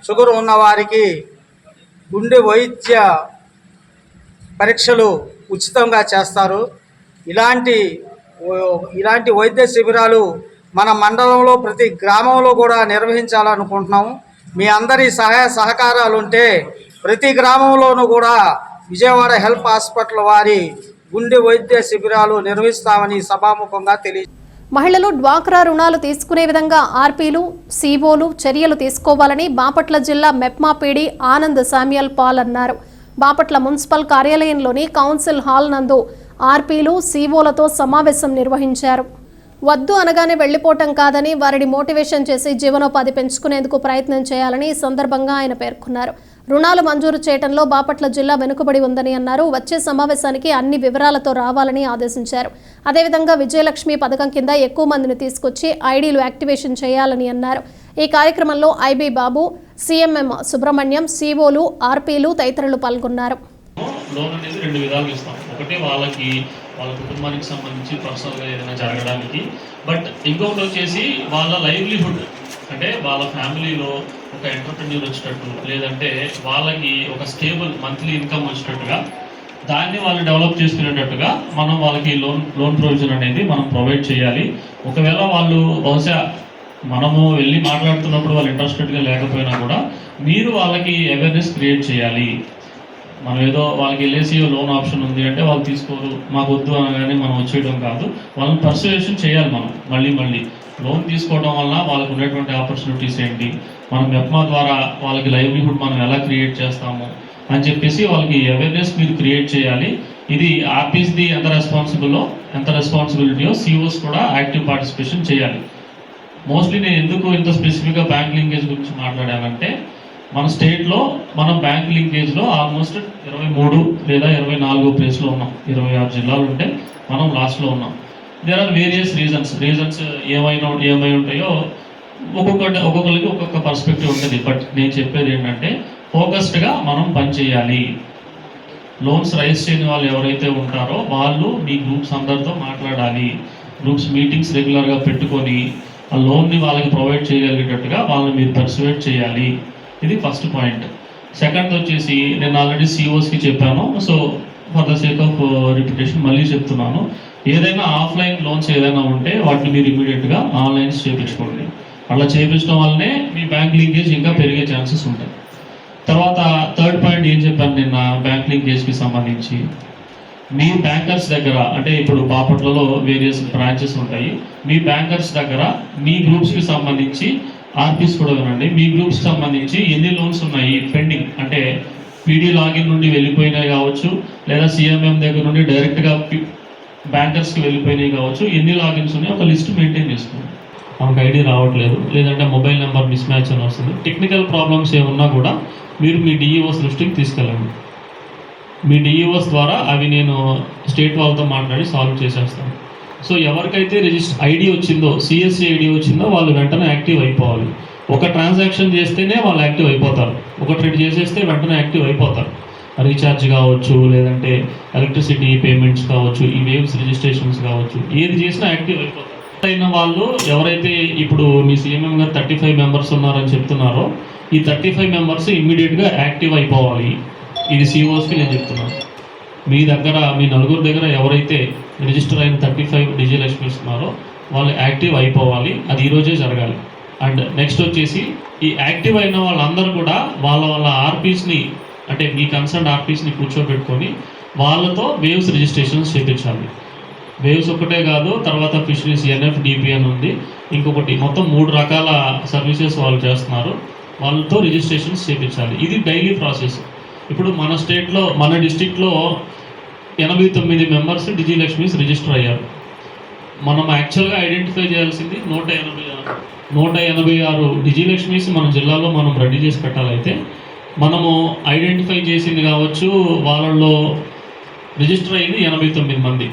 షుగర్ ఉన్నవారికి గుండె వైద్య పరీక్షలు ఉచితంగా చేస్తారు. ఇలాంటి వైద్య శిబిరాలు మన మండలంలో ప్రతి గ్రామంలో కూడా నిర్వహించాలనుకుంటున్నాము. మీ అందరి సహాయ సహకారాలు ఉంటే ప్రతి గ్రామంలోనూ కూడా విజయవాడ హెల్ప్ హాస్పిటల్ వారి గుండె వైద్య శిబిరాలు నిర్వహిస్తామని సభాముఖంగా
మహిళలు డ్వాక్రా రుణాలు తీసుకునే విధంగా ఆర్పీలు, సీఓలు చర్యలు తీసుకోవాలని బాపట్ల జిల్లా MEPMA PD Anand Samuel Paul అన్నారు. బాపట్ల మున్సిపల్ కార్యాలయంలోని కౌన్సిల్ హాల్ నందు ఆర్పీలు, సీఓలతో సమావేశం నిర్వహించారు. వద్దు అనగానే వెళ్లిపోవటం కాదని, వారిని మోటివేషన్ చేసి జీవనోపాధి పెంచుకునేందుకు ప్రయత్నం చేయాలని ఈ సందర్భంగా ఆయన పేర్కొన్నారు. రుణాలు మంజూరు చేయడంలో బాపట్ల జిల్లా వెనుకబడి ఉందని అన్నారు. వచ్చే సమావేశానికి అన్ని వివరాలతో రావాలని ఆదేశించారు. అదేవిధంగా విజయలక్ష్మి పథకం కింద ఎక్కువ మందిని తీసుకొచ్చి ఐడీలు యాక్టివేషన్ చేయాలని అన్నారు. ఈ కార్యక్రమంలో ఐబీ బాబు, సిఎంఎం సుబ్రహ్మణ్యం, సీఓలు, ఆర్పీలు తదితరులు పాల్గొన్నారు.
లోన్ అనేది 2 విధాలుగా ఇస్తాం. ఒకటి వాళ్ళ కుటుంబానికి సంబంధించి పర్సనల్గా ఏదైనా జరగడానికి, బట్ ఇంకొకటి వచ్చేసి వాళ్ళ లైవ్లీహుడ్, అంటే వాళ్ళ ఫ్యామిలీలో ఒక ఎంటర్ప్రెన్యూర్ వచ్చేటట్టు, లేదంటే వాళ్ళకి ఒక స్టేబుల్ మంత్లీ ఇన్కమ్ వచ్చేటట్టుగా దాన్ని వాళ్ళు డెవలప్ చేసుకునేటట్టుగా మనం వాళ్ళకి లోన్ ప్రొవిజన్ అనేది మనం ప్రొవైడ్ చేయాలి. ఒకవేళ వాళ్ళు బహుశా మనము వెళ్ళి మాట్లాడుతున్నప్పుడు వాళ్ళు ఇంట్రెస్టెడ్గా లేకపోయినా కూడా మీరు వాళ్ళకి అవేర్నెస్ క్రియేట్ చేయాలి. మనం ఏదో వాళ్ళకి ఎల్ఐసి లోన్ ఆప్షన్ ఉంది అంటే వాళ్ళు తీసుకోరు, మాకు వద్దు అనగానే మనం వచ్చేయడం కాదు, వాళ్ళని పర్సువేషన్ చేయాలి. మనం మళ్ళీ లోన్ తీసుకోవడం వల్ల వాళ్ళకు ఉండేటువంటి ఆపర్చునిటీస్ ఏంటి, మనం మెప్మా ద్వారా వాళ్ళకి లైవ్లీహుడ్ మనం ఎలా క్రియేట్ చేస్తాము అని చెప్పేసి వాళ్ళకి అవేర్నెస్ మీరు క్రియేట్ చేయాలి. ఇది ఆర్పీస్ది ఎంత రెస్పాన్సిబిలిటీయో సిఓస్ కూడా యాక్టివ్ పార్టిసిపేషన్ చేయాలి. మోస్ట్లీ నేను ఎందుకు ఇంత స్పెసిఫిక్గా బ్యాంక్ లింకేజ్ గురించి మాట్లాడానంటే, మన స్టేట్లో మనం బ్యాంక్ లింకేజ్లో ఆల్మోస్ట్ 23 లేదా 24 ప్లేస్లో ఉన్నాం. 26 జిల్లాలు ఉంటే మనం లాస్ట్లో ఉన్నాం. దేర్ ఆర్ వేరియస్ రీజన్స్ ఏమై ఉంటాయో ఒక్కొక్కరికి ఒక్కొక్క పర్స్పెక్టివ్ ఉంటుంది. బట్ నేను చెప్పేది ఏంటంటే, ఫోకస్డ్గా మనం పనిచేయాలి. లోన్స్ రైజ్ చేయని వాళ్ళు ఎవరైతే ఉంటారో వాళ్ళు మీ గ్రూప్స్ అందరితో మాట్లాడాలి. గ్రూప్స్ మీటింగ్స్ రెగ్యులర్గా పెట్టుకొని ఆ లోన్ని వాళ్ళకి ప్రొవైడ్ చేయగలిగేటట్టుగా వాళ్ళని మీరు పర్సువేట్ చేయాలి. ఇది ఫస్ట్ పాయింట్. సెకండ్ వచ్చేసి నేను ఆల్రెడీ సిఓస్కి చెప్పాను. So for the sake of repetition మళ్ళీ చెప్తున్నాను, ఏదైనా ఆఫ్లైన్ లోన్స్ ఏదైనా ఉంటే వాటిని మీరు ఇమీడియట్గా ఆన్లైన్స్ చేయించుకోండి. అలా చేయించడం వల్లనే మీ బ్యాంక్ లింకేజ్ ఇంకా పెరిగే ఛాన్సెస్ ఉంటాయి. తర్వాత థర్డ్ పాయింట్ ఏం చెప్పాను నిన్న బ్యాంక్ లింకేజ్కి సంబంధించి, మీ బ్యాంకర్స్ దగ్గర, అంటే ఇప్పుడు బాపట్లలో వేరియస్ బ్రాంచెస్ ఉంటాయి, మీ బ్యాంకర్స్ దగ్గర మీ గ్రూప్స్కి సంబంధించి ఆర్పీస్ కూడా వినండి, మీ గ్రూప్స్కి సంబంధించి ఎన్ని లోన్స్ ఉన్నాయి పెండింగ్, అంటే పీడీ లాగిన్ నుండి వెళ్ళిపోయినాయి కావచ్చు, లేదా సిఎంఎం దగ్గర నుండి డైరెక్ట్గా బ్యాంకర్స్కి వెళ్ళిపోయినాయి కావచ్చు, ఎన్ని లాగిన్స్ ఉన్నాయి ఒక లిస్ట్ మెయింటైన్ చేసుకోండి. మనకు ఐడి రావట్లేదు, లేదంటే మొబైల్ నెంబర్ మిస్ మ్యాచ్ అని వస్తుంది. టెక్నికల్ ప్రాబ్లమ్స్ ఏమున్నా కూడా మీరు మీ డిఈఓస్ దృష్టికి తీసుకెళ్ళండి. మీ డిఈఓస్ ద్వారా అవి నేను స్టేట్ వాళ్ళతో మాట్లాడి సాల్వ్ చేసేస్తాను. సో ఎవరికైతే ఐడి వచ్చిందో, సిఎస్సి ఐడి వచ్చిందో వాళ్ళు వెంటనే యాక్టివ్ అయిపోవాలి. ఒక ట్రాన్సాక్షన్ చేస్తేనే వాళ్ళు యాక్టివ్ అయిపోతారు, ఒకటి రెండు చేసేస్తే వెంటనే యాక్టివ్ అయిపోతారు. రీఛార్జ్ కావచ్చు, లేదంటే ఎలక్ట్రిసిటీ పేమెంట్స్ కావచ్చు, ఈ వేవ్స్ రిజిస్ట్రేషన్స్ కావచ్చు, ఏది చేసినా యాక్టివ్ అయిపోతారు. అయిన వాళ్ళు ఎవరైతే ఇప్పుడు మీ సిఎంఎం గారు 35 మెంబర్స్ ఉన్నారని చెప్తున్నారో, ఈ 35 మెంబర్స్ ఇమ్మీడియట్గా యాక్టివ్ అయిపోవాలి. ఇది సిఓస్కి నేను చెప్తున్నాను. మీ నలుగురు దగ్గర ఎవరైతే రిజిస్టర్ అయిన 35 డిజిలక్ష్మీస్ ఉన్నారో వాళ్ళు యాక్టివ్ అయిపోవాలి. అది ఈరోజే జరగాలి. అండ్ నెక్స్ట్ వచ్చేసి ఈ యాక్టివ్ అయిన వాళ్ళందరూ కూడా వాళ్ళ ఆర్పీస్ని, అంటే మీ కన్సర్న్ ఆర్పీస్ని కూర్చోబెట్టుకొని వాళ్ళతో వేవ్స్ రిజిస్ట్రేషన్స్ చేయించాలి. వేవ్స్ ఒకటే కాదు, తర్వాత ఫిషరీస్ ఎన్ఎఫ్డిపి అని ఉంది, ఇంకొకటి మొత్తం 3 రకాల సర్వీసెస్ వాళ్ళు చేస్తున్నారు. వాళ్ళతో రిజిస్ట్రేషన్స్ చేయించాలి. ఇది డైలీ ప్రాసెస్. ఇప్పుడు మన స్టేట్లో, మన డిస్టిక్లో 89 మెంబర్స్ డిజిలక్ష్మీస్ రిజిస్టర్ అయ్యారు. మనం యాక్చువల్గా ఐడెంటిఫై చేయాల్సింది 186 డిజిలక్ష్మీస్ మన జిల్లాలో మనం రెడీ చేసి పెట్టాలైతే, మనము ఐడెంటిఫై చేసింది కావచ్చు వాళ్ళల్లో రిజిస్టర్ అయింది 89 మంది,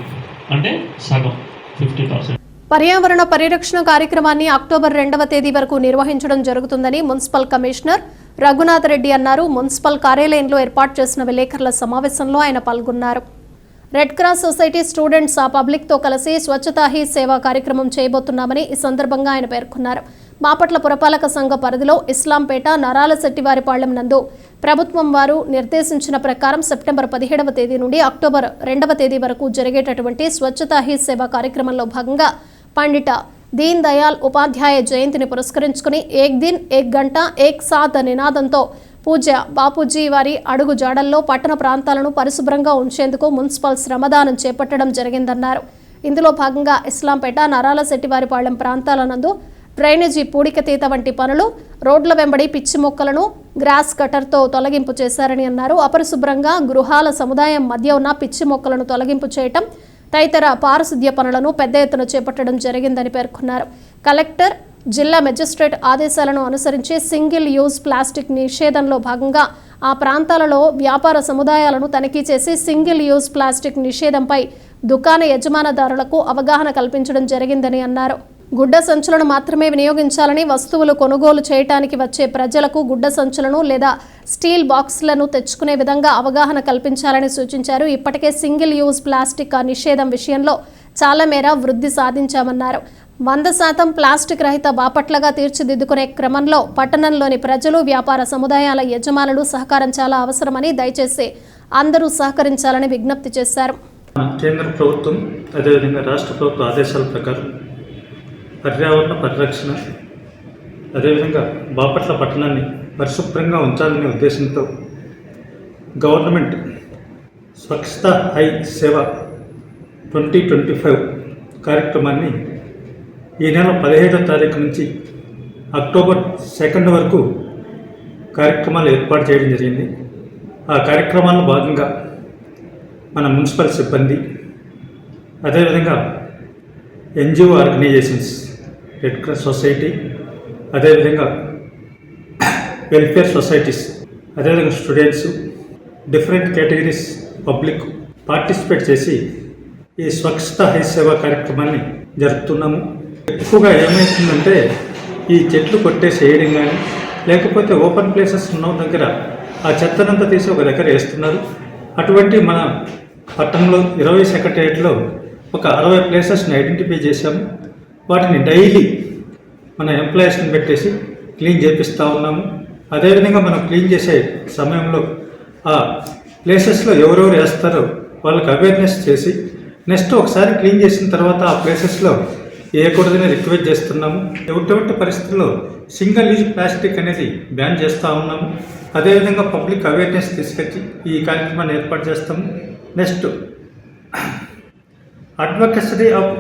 అంటే సగం 50%.
పర్యావరణ పరిరక్షణ కార్యక్రమాన్ని అక్టోబర్ 2వ తేదీ వరకు నిర్వహించడం జరుగుతుందని మున్సిపల్ కమిషనర్ రఘునాథ్ రెడ్డి అన్నారు. మున్సిపల్ కార్యాలయంలో ఏర్పాటు చేసిన విలేకరుల సమావేశంలో ఆయన పాల్గొన్నారు. రెడ్ క్రాస్ సొసైటీ స్టూడెంట్స్ పబ్లిక్తో కలిసి స్వచ్ఛతా హీ సేవా కార్యక్రమం చేయబోతున్నామని ఈ సందర్భంగా ఆయన పేర్కొన్నారు. బాపట్ల పురపాలక సంఘ పరిధిలో ఇస్లాంపేట నరాల శెట్టివారిపాళ్లెం నందు ప్రభుత్వం వారు నిర్దేశించిన ప్రకారం సెప్టెంబర్ 17వ తేదీ నుండి అక్టోబర్ 2వ తేదీ వరకు జరిగేటటువంటి స్వచ్ఛతా హీ సేవా కార్యక్రమంలో భాగంగా పండిట దీన్ దయాల్ ఉపాధ్యాయ జయంతిని పురస్కరించుకుని ఏక్ దిన్ ఏక్ గంట ఏక్ సాత్ నినాదంతో పూజ్య బాపూజీ వారి అడుగు జాడల్లో పట్టణ ప్రాంతాలను పరిశుభ్రంగా ఉంచేందుకు మున్సిపల్ శ్రమదానం చేపట్టడం జరిగిందన్నారు. ఇందులో భాగంగా ఇస్లాంపేట నరాల శెట్టివారిపాళ్లెం ప్రాంతాల నందు డ్రైనేజీ పూడికతీత వంటి పనులు, రోడ్ల వెంబడి పిచ్చి మొక్కలను గ్రాస్ కటర్తో తొలగింపు చేశారని అన్నారు. అపరిశుభ్రంగా గృహాల సముదాయం మధ్య ఉన్న పిచ్చి మొక్కలను తొలగింపు చేయటం తదితర పారిశుద్ధ్య పనులను పెద్ద ఎత్తున చేపట్టడం జరిగిందని పేర్కొన్నారు. కలెక్టర్, జిల్లా మెజిస్ట్రేట్ ఆదేశాలను అనుసరించి సింగిల్ యూజ్ ప్లాస్టిక్ నిషేధంలో భాగంగా ఆ ప్రాంతాలలో వ్యాపార సముదాయాలను తనిఖీ చేసి సింగిల్ యూజ్ ప్లాస్టిక్ నిషేధంపై దుకాణ యజమానదారులకు అవగాహన కల్పించడం జరిగిందని అన్నారు. గుడ్డ సంచులను మాత్రమే వినియోగించాలని, వస్తువులు కొనుగోలు చేయడానికి వచ్చే ప్రజలకు గుడ్డ సంచులను లేదా స్టీల్ బాక్సులను తెచ్చుకునే విధంగా అవగాహన కల్పించాలని సూచించారు. ఇప్పటికే సింగిల్ యూజ్ ప్లాస్టిక్ నిషేధం విషయంలో చాలా మేర వృద్ధి సాధించామన్నారు. 100% ప్లాస్టిక్ రహిత బాపట్లగా తీర్చిదిద్దుకునే క్రమంలో పట్టణంలోని ప్రజలు, వ్యాపార సముదాయాల యజమానులు సహకారం చాలా అవసరమని, దయచేసి అందరూ సహకరించాలని విజ్ఞప్తి చేశారు.
కేంద్ర ప్రభుత్వం అదేవిధంగా రాష్ట్ర ప్రభుత్వ ఆదేశాల ప్రకారం పర్యావరణ పరిరక్షణ, అదేవిధంగా బాపట్ల పట్టణాన్ని పరిశుభ్రంగా ఉంచాలనే ఉద్దేశంతో గవర్నమెంట్ స్వచ్ఛతా హై సేవ 2025 కార్యక్రమాన్ని ఈ నెల 17వ తారీఖు నుంచి అక్టోబర్ 2 వరకు కార్యక్రమాలు ఏర్పాటు చేయడం జరిగింది. ఆ కార్యక్రమాల్లో భాగంగా మన మున్సిపల్ సిబ్బంది, అదేవిధంగా NGO organisations, red cross society, అదేవిధంగా వెల్ఫేర్ సొసైటీస్, అదేవిధంగా students, different categories public participate చేసి ఈ స్వచ్ఛత హై సేవా కార్యక్రమాన్ని జరుపుతున్నాము. ఎక్కువగా ఏమవుతుందంటే ఈ చెట్లు కొట్టేసేయడం కానీ, లేకపోతే ఓపెన్ ప్లేసెస్ ఉన్న దగ్గర ఆ చెత్తనంతా తీసి ఒక దగ్గర వేస్తున్నారు. అటువంటి మన పట్టణంలో 20 సెక్రటరియట్లో ఒక 60 ప్లేసెస్ని ఐడెంటిఫై చేశాము. వాటిని డైలీ మన ఎంప్లాయీస్ని పెట్టేసి క్లీన్ చేపిస్తూ ఉన్నాము. అదేవిధంగా మనం క్లీన్ చేసే సమయంలో ఆ ప్లేసెస్లో ఎవరెవరు వేస్తారో వాళ్ళకి అవేర్నెస్ చేసి నెక్స్ట్ ఒకసారి క్లీన్ చేసిన తర్వాత ఆ ప్లేసెస్లో వేయకూడదని రిక్వెస్ట్ చేస్తున్నాము. ఎటువంటి పరిస్థితుల్లో సింగిల్ యూజ్ ప్లాస్టిక్ అనేది బ్యాన్ చేస్తూ ఉన్నాము. అదేవిధంగా పబ్లిక్ అవేర్నెస్ తీసుకొచ్చి ఈ కార్యక్రమాన్ని ఏర్పాటు చేస్తాము. నెక్స్ట్ అడ్వకసీ ఆఫ్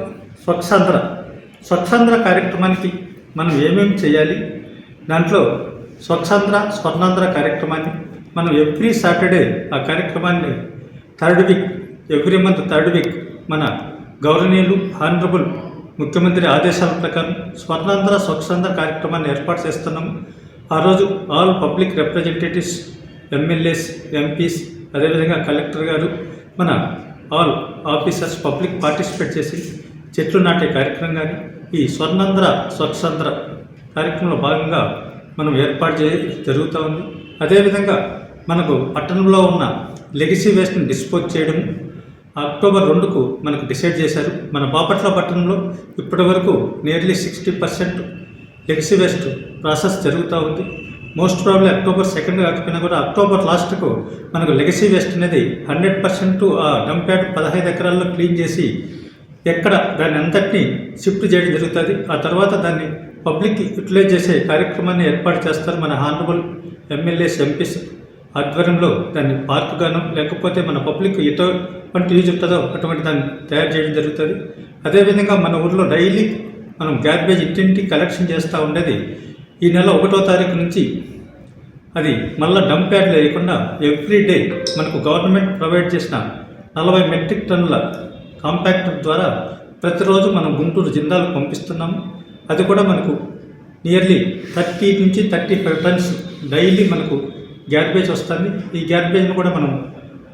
స్వచ్ఛాంధ్ర కార్యక్రమానికి మనం ఏమేమి చేయాలి, దాంట్లో స్వచ్ఛాంధ్ర స్వర్ణాంధ్ర కార్యక్రమాన్ని మనం ఎవ్రీ సాటర్డే ఆ కార్యక్రమాన్ని ఎవ్రీ మంత్ థర్డ్ వీక్ మన గౌరవనీయులు హానరబుల్ ముఖ్యమంత్రి ఆదేశాల ప్రకారం స్వర్ణాంధ్ర స్వచ్ఛాంధ్ర కార్యక్రమాన్ని ఏర్పాటు చేస్తున్నాము. ఆ రోజు all public representatives, MLAs, MPs, అదేవిధంగా కలెక్టర్ గారు, మన ఆల్ ఆఫీసర్స్ పబ్లిక్ పార్టిసిపేట్ చేసి చెట్లు నాటే కార్యక్రమం కానీ ఈ స్వర్ణాంధ్ర స్వచ్ఛాంధ్ర కార్యక్రమంలో భాగంగా మనం ఏర్పాటు జరుగుతూ ఉంది. అదేవిధంగా మనకు పట్టణంలో ఉన్న లెగసీ వేస్ట్ని డిస్పోజ్ చేయడం అక్టోబర్ 2కు మనకు డిసైడ్ చేశారు. మన బాపట్ల పట్టణంలో ఇప్పటి వరకు నియర్లీ 60% లెగసీ వేస్ట్ ప్రాసెస్ జరుగుతూ ఉంది. మోస్ట్ ప్రాబ్లీ అక్టోబర్ 2 కాకపోయినా కూడా అక్టోబర్ లాస్ట్కు మనకు లెగసీ వేస్ట్ అనేది 100% ఆ డంప్ యార్డ్ 15 ఎకరాల్లో క్లీన్ చేసి ఎక్కడ దాన్ని అంతటినీ షిఫ్ట్ చేయడం జరుగుతుంది. ఆ తర్వాత దాన్ని పబ్లిక్ యూటిలైజ్ చేసే కార్యక్రమాన్ని ఏర్పాటు చేస్తారు. మన హానరబుల్ ఎమ్మెల్యేస్, ఎంపీస్ ఆధ్వర్యంలో దాన్ని పార్క్ గాను లేకపోతే మన పబ్లిక్ ఎటువంటి యూజ్ ఉంటుందో అటువంటి దాన్ని తయారు చేయడం జరుగుతుంది. అదేవిధంగా మన ఊర్లో డైలీ మనం గార్బేజ్ ఇంటింటి కలెక్షన్ చేస్తూ ఉండేది ఈ నెల 1వ తారీఖు నుంచి అది మళ్ళీ డంప్ యార్డ్లో లేకుండా ఎవ్రీ డే మనకు గవర్నమెంట్ ప్రొవైడ్ చేసిన 40 మెట్రిక్ టన్నుల కాంపాక్టర్ ద్వారా ప్రతిరోజు మనం గుంటూరు జిల్లాకు పంపిస్తున్నాము. అది కూడా మనకు నియర్లీ 30 నుంచి 35 టన్స్ డైలీ మనకు గ్యార్బేజ్ వస్తుంది. ఈ గ్యార్బేజ్ను కూడా మనం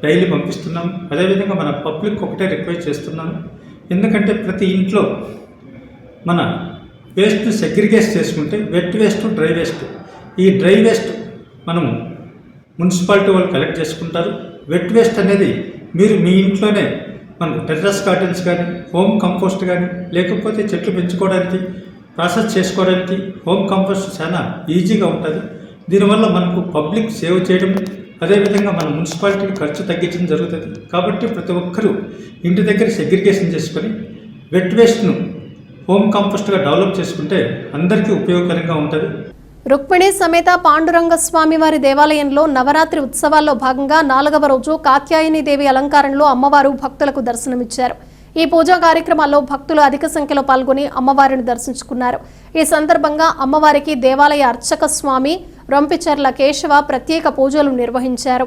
డైలీ పంపిస్తున్నాము. అదేవిధంగా మన పబ్లిక్ ఒకటే రిక్వెస్ట్ చేస్తున్నాము, ఎందుకంటే ప్రతి ఇంట్లో మన వేస్ట్ని సెగ్రిగేట్ చేసుకుంటే వెట్ వేస్ట్, డ్రై వేస్ట్, ఈ డ్రై వేస్ట్ మనము మున్సిపాలిటీ వాళ్ళు కలెక్ట్ చేసుకుంటారు. వెట్ వేస్ట్ అనేది మీరు మీ ఇంట్లోనే మనకు టెర్రస్ గార్డెన్స్ కానీ, హోమ్ కంపోస్ట్ కానీ, లేకపోతే చెట్లు పెంచుకోవడానికి, ప్రాసెస్ చేసుకోవడానికి హోమ్ కంపోస్ట్ చాలా ఈజీగా ఉంటుంది. దీనివల్ల మనకు పబ్లిక్ సేవ్ చేయడం, అదేవిధంగా మన మున్సిపాలిటీకి ఖర్చు తగ్గించడం జరుగుతుంది. కాబట్టి ప్రతి ఒక్కరూ ఇంటి దగ్గర సెగ్రిగేషన్ చేసుకొని వెట్ వేస్ట్ను హోమ్ కంపోస్ట్గా డెవలప్ చేసుకుంటే అందరికీ ఉపయోగకరంగా ఉంటుంది.
రుక్మిణి సమేత పాండురంగ స్వామి వారి దేవాలయంలో నవరాత్రి ఉత్సవాల్లో భాగంగా 4వ రోజు కాత్యాయని దేవి అలంకారంలో అమ్మవారు భక్తులకు దర్శనమిచ్చారు. ఈ పూజా కార్యక్రమాల్లో భక్తులు అధిక సంఖ్యలో పాల్గొని అమ్మవారిని దర్శించుకున్నారు. ఈ సందర్భంగా అమ్మవారికి దేవాలయ అర్చక స్వామి రొంపిచెర్ల కేశవ ప్రత్యేక పూజలు నిర్వహించారు.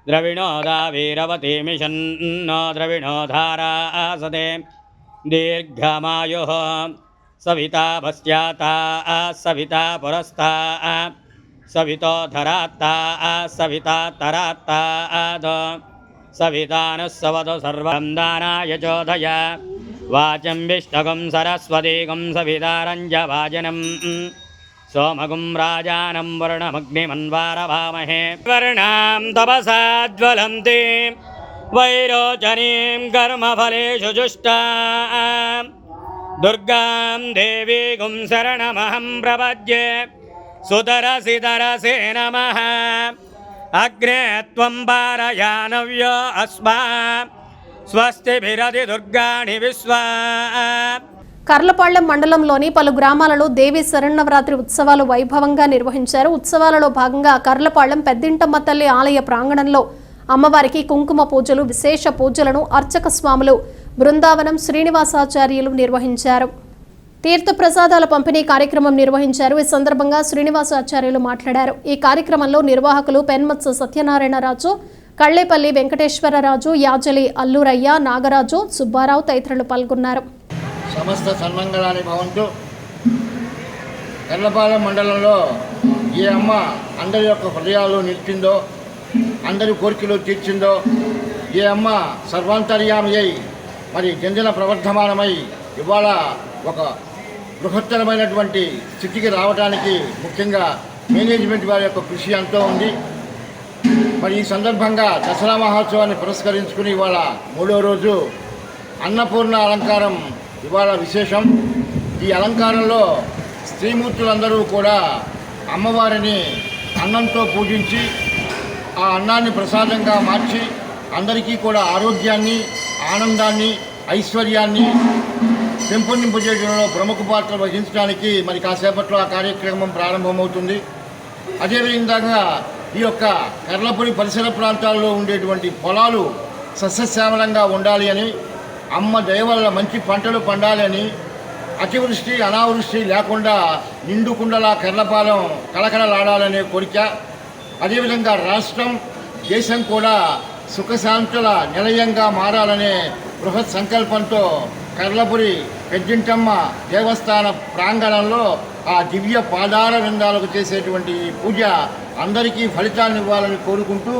ద్రవిణోదా వీరవతి మిషన్నో ద్రవిణోధారా ఆసదే దీర్ఘమాయు సవితా భస్యాతా సవితా పురస్థా సవితో ధరాత్తా సవితా తరాత్తా సవితానుస్సవతు సర్వం దానాయ చోదయ వాచం విష్ణుగం సరస్వతీగం సవితారంజ వాజనం సోమగుం రాజానం వర్ణమగ్నిమన్వారభామహే వర్ణాం తపసా జ్వలంతి వైరోచనీం కర్మఫలేషు జుష్టాం దుర్గాం దేవీగుం శరణమహం ప్రపద్యే సుతరసి తరసే నమః అగ్నే త్వం పారయానవ్యో అస్మా స్వస్తిభిరతి దుర్గాణి విశ్వా.
కర్లపాళ్లెం మండలంలోని పలు గ్రామాలలో దేవి శరన్నవరాత్రి ఉత్సవాలు వైభవంగా నిర్వహించారు. ఉత్సవాలలో భాగంగా కర్లపాళ్లెం పెద్దింటమ్మ తల్లి ఆలయ ప్రాంగణంలో అమ్మవారికి కుంకుమ పూజలు, విశేష పూజలను అర్చక స్వాములు బృందావనం శ్రీనివాసాచార్యులు నిర్వహించారు. తీర్థ ప్రసాదాల పంపిణీ కార్యక్రమం నిర్వహించారు. ఈ సందర్భంగా శ్రీనివాసాచార్యులు మాట్లాడారు. ఈ కార్యక్రమంలో నిర్వాహకులు పెన్మత్స సత్యనారాయణరాజు, కళ్లేపల్లి వెంకటేశ్వరరాజు, యాజలి అల్లూరయ్య, నాగరాజు, సుబ్బారావు తదితరులు పాల్గొన్నారు.
సమస్త సన్మంగళాన్ని భవంతు. ఎర్లపాలెం మండలంలో ఏ అమ్మ అందరి యొక్క హృదయాలు నిలిచిందో, అందరి కోరికలు తీర్చిందో, ఏ అమ్మ సర్వాంతర్యామి అయి మరి జంజన ప్రవర్ధమానమై ఇవాళ ఒక బృహత్తరమైనటువంటి స్థితికి రావడానికి ముఖ్యంగా మేనేజ్మెంట్ వారి యొక్క కృషి ఎంతో ఉంది. మరి ఈ సందర్భంగా దసరా మహోత్సవాన్ని పురస్కరించుకుని ఇవాళ 3వ రోజు అన్నపూర్ణ అలంకారం ఇవాళ విశేషం. ఈ అలంకారంలో స్త్రీమూర్తులందరూ కూడా అమ్మవారిని అన్నంతో పూజించి ఆ అన్నాన్ని ప్రసాదంగా మార్చి అందరికీ కూడా ఆరోగ్యాన్ని, ఆనందాన్ని, ఐశ్వర్యాన్ని పెంపొందింపజేయడంలో ప్రముఖ పాత్ర వహించడానికి మరి కాసేపట్లో ఆ కార్యక్రమం ప్రారంభమవుతుంది. అదేవిధంగా ఈ యొక్క కర్లపూడి పరిసర ప్రాంతాల్లో ఉండేటువంటి పొలాలు సస్యశ్యామలంగా ఉండాలి అని, అమ్మ దయ వల్ల మంచి పంటలు పండాలి అని, అతివృష్టి అనావృష్టి లేకుండా నిండుకుండలా కర్లపాలెం కళకళలాడాలనే కోరిక. అదేవిధంగా రాష్ట్రం, దేశం కూడా సుఖశాంతుల నిలయంగా మారాలనే బృహత్ సంకల్పంతో కర్లపురి పెద్దింటమ్మ దేవస్థాన ప్రాంగణంలో ఆ దివ్య పాదార విందాలకు చేసేటువంటి ఈ పూజ అందరికీ ఫలితాన్ని ఇవ్వాలని కోరుకుంటూ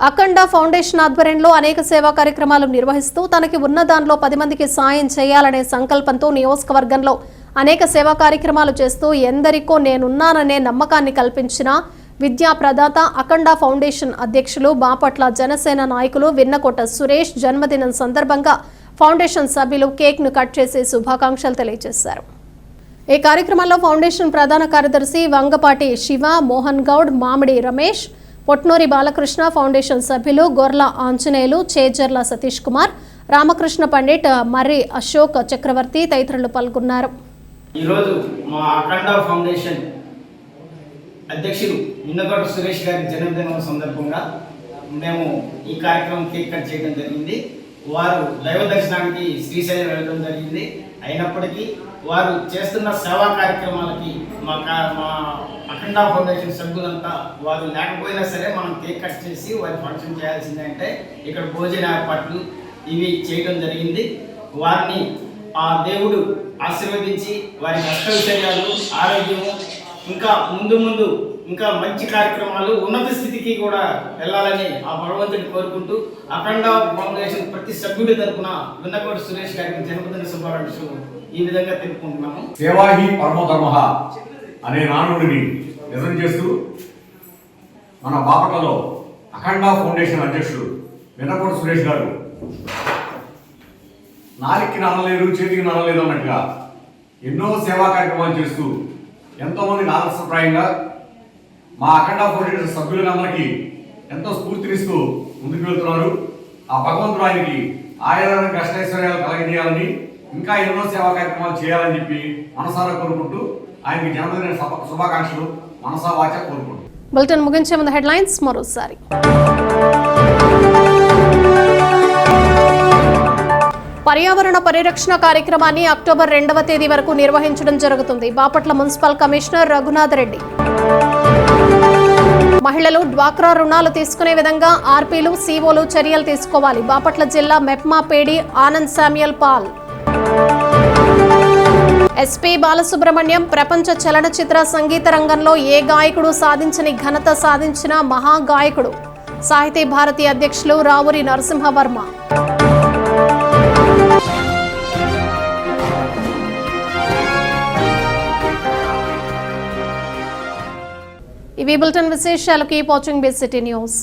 అఖండ ఫౌండేషన్ ఆధ్వర్యంలో అనేక సేవా కార్యక్రమాలు నిర్వహిస్తూ తనకి ఉన్న దానిలో 10 మందికి సాయం చేయాలనే సంకల్పంతో నియోజకవర్గంలో అనేక సేవా కార్యక్రమాలు చేస్తూ ఎందరికో నేనున్నాననే నమ్మకాన్ని కల్పించిన విద్యా ప్రదాత అఖండ ఫౌండేషన్ అధ్యక్షులు బాపట్ల జనసేన నాయకులు విన్నకోట సురేష్ జన్మదినం సందర్భంగా ఫౌండేషన్ సభ్యులు కేక్ను కట్ చేసి శుభాకాంక్షలు తెలియజేశారు. ఈ కార్యక్రమంలో ఫౌండేషన్ ప్రధాన కార్యదర్శి వంగపాటి శివ, మోహన్ గౌడ్, మామిడి రమేష్, పొట్నూరి బాలకృష్ణ, ఫౌండేషన్ సభ్యులు గొర్ల ఆంజనేయులు, చేజర్ల సతీష్ కుమార్, రామకృష్ణ పండిట్, మర్రి అశోక్ చక్రవర్తి తదితరులు పాల్గొన్నారు.
ఈరోజు మా అఖండ ఫౌండేషన్ అధ్యక్షులు విన్నకోట సురేష్ గారి జన్మదినం సందర్భంగా మేము ఈ కార్యక్రమం కేక్ కట్ చేయడం జరిగింది. వారు దైవ దర్శనానికి శ్రీశైలం వెళ్ళడం జరిగింది. అయినప్పటికీ వారు చేస్తున్న సేవా కార్యక్రమాలకి మా అఖండ ఫౌండేషన్ సభ్యులంతా వారు లేకపోయినా సరే మనం కేక్ కట్ చేసి వారి ఫంక్షన్ చేయాల్సిందే. అంటే ఇక్కడ భోజన ఏర్పాట్లు ఇవి చేయడం జరిగింది. వారిని ఆ దేవుడు ఆశీర్వదించి వారి అష్టైశ్వర్యాలు, ఆరోగ్యము, ఇంకా ముందు ఇంకా మంచి కార్యక్రమాలు, ఉన్నత స్థితికి కూడా వెళ్ళాలని ఆ భగవంతుని కోరుకుంటూ అఖండ ఫౌండేషన్ ప్రతి సభ్యుడి తరఫున విన్నకోట సురేష్ గారికి జన్మదిన శుభాకాంక్షలు ఈ విధంగా తెలుపుకుంటున్నాము.
సేవాహి పరమధర్మ అనే నానుడిని నిజం చేస్తూ మన బాపట్లలో అఖండ ఫౌండేషన్ అధ్యక్షుడు విన్నకోట సురేష్ గారు నాలుగుకి నడలేదు, చేతికి నడలేదు అన్నట్టుగా ఎన్నో సేవా కార్యక్రమాలు చేస్తూ ఎంతోమందికి ఆదర్శప్రాయంగా మా అఖండ ఫౌండేషన్ సభ్యులందరికీ ఎంతో స్ఫూర్తినిస్తూ ముందుకు వెళ్తున్నారు. ఆ భగవంతుడు ఆయనకి ఆయుర్వేద కష్టైశ్వర్యాలు కలగజేయాలని, ఇంకా ఎన్నో సేవా కార్యక్రమాలు చేయాలని చెప్పి మనసారా కోరుకుంటూ ఆయనకి జన్మదిన శుభాకాంక్షలు మనసా వాచ కోరుకుంటూ
బులెటిన్ ముగించే ముందు హెడ్లైన్స్ మరోసారి. పర్యావరణ పరిరక్షణ కార్యక్రమాన్ని అక్టోబర్ 2వ తేదీ వరకు నిర్వహించడం జరుగుతుంది. Bapatla municipal commissioner Raghunath Reddy. మహిళలు డ్వాక్రా రుణాలు తీసుకునే విధంగా ఆర్పీలు, సీఓలు చర్యలు తీసుకోవాలి. బాపట్ల జిల్లా MEPMA PD Anand Samuel Paul. SP Balasubrahmanyam ప్రపంచ చలనచిత్ర సంగీత రంగంలో ఏ గాయకుడు సాధించని ఘనత సాధించిన మహా గాయకుడు. సాహితీ భారతి అధ్యక్షులు రావురి నరసింహవర్మ. ఇవి బులెటిన్ విశేషాలు. Keep watching big city news.